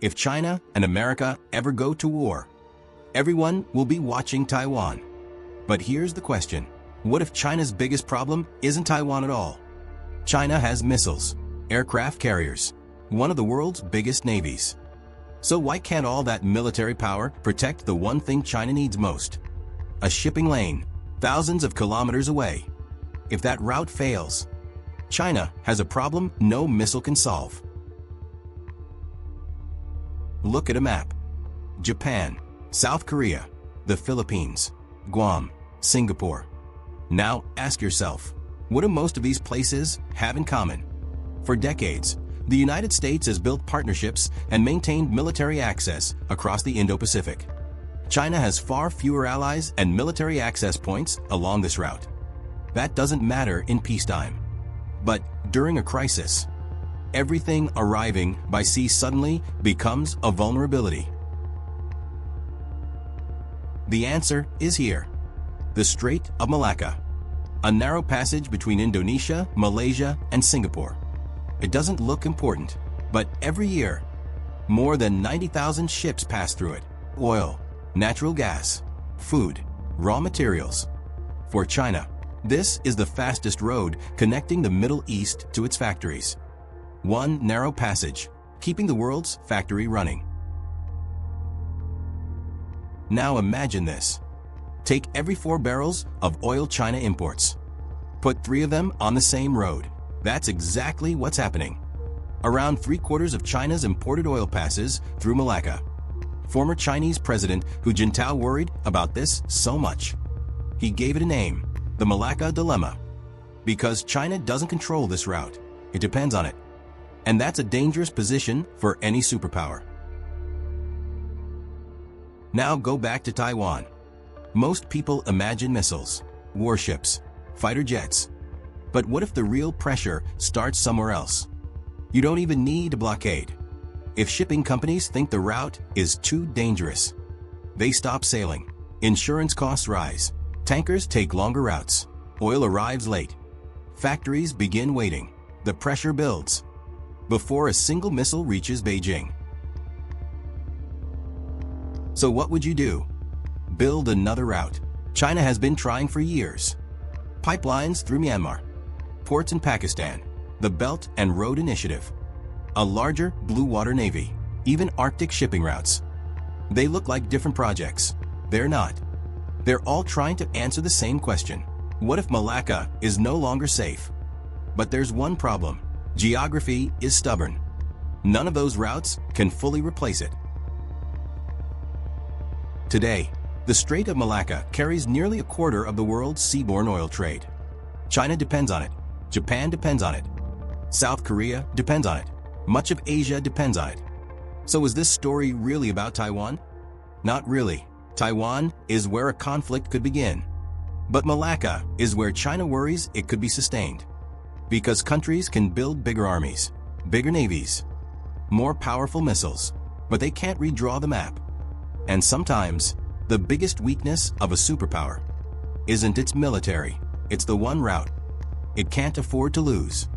If China and America ever go to war, everyone will be watching Taiwan. But here's the question. What if China's biggest problem isn't Taiwan at all? China has missiles, aircraft carriers, one of the world's biggest navies. So why can't all that military power protect the one thing China needs most? A shipping lane, thousands of kilometers away. If that route fails, China has a problem no missile can solve. Look at a map. Japan, South Korea, the Philippines, Guam, Singapore. Now ask yourself, what do most of these places have in common? For decades, the United States has built partnerships and maintained military access across the Indo-Pacific. China has far fewer allies and military access points along this route. That doesn't matter in peacetime. But during a crisis, everything arriving by sea suddenly becomes a vulnerability. The answer is here. The Strait of Malacca, a narrow passage between Indonesia, Malaysia, and Singapore. It doesn't look important, but every year, more than 90,000 ships pass through it. Oil, natural gas, food, raw materials. For China, this is the fastest road connecting the Middle East to its factories. One narrow passage, keeping the world's factory running. Now imagine this. Take every 4 barrels of oil China imports. Put 3 of them on the same road. That's exactly what's happening. Around 3/4 of China's imported oil passes through Malacca. Former Chinese President Hu Jintao worried about this so much. He gave it a name, the Malacca Dilemma. Because China doesn't control this route, it depends on it. And that's a dangerous position for any superpower. Now go back to Taiwan. Most people imagine missiles, warships, fighter jets. But what if the real pressure starts somewhere else? You don't even need a blockade. If shipping companies think the route is too dangerous, they stop sailing. Insurance costs rise. Tankers take longer routes. Oil arrives late. Factories begin waiting. The pressure builds before a single missile reaches Beijing. So what would you do? Build another route. China has been trying for years. Pipelines through Myanmar, ports in Pakistan, the Belt and Road Initiative, a larger blue water navy, even Arctic shipping routes. They look like different projects. They're not. They're all trying to answer the same question. What if Malacca is no longer safe? But there's one problem. Geography is stubborn. None of those routes can fully replace it. Today, the Strait of Malacca carries nearly 1/4 of the world's seaborne oil trade. China depends on it. Japan depends on it. South Korea depends on it. Much of Asia depends on it. So is this story really about Taiwan? Not really. Taiwan is where a conflict could begin. But Malacca is where China worries it could be sustained. Because countries can build bigger armies, bigger navies, more powerful missiles, but they can't redraw the map. And sometimes, the biggest weakness of a superpower isn't its military, it's the one route it can't afford to lose.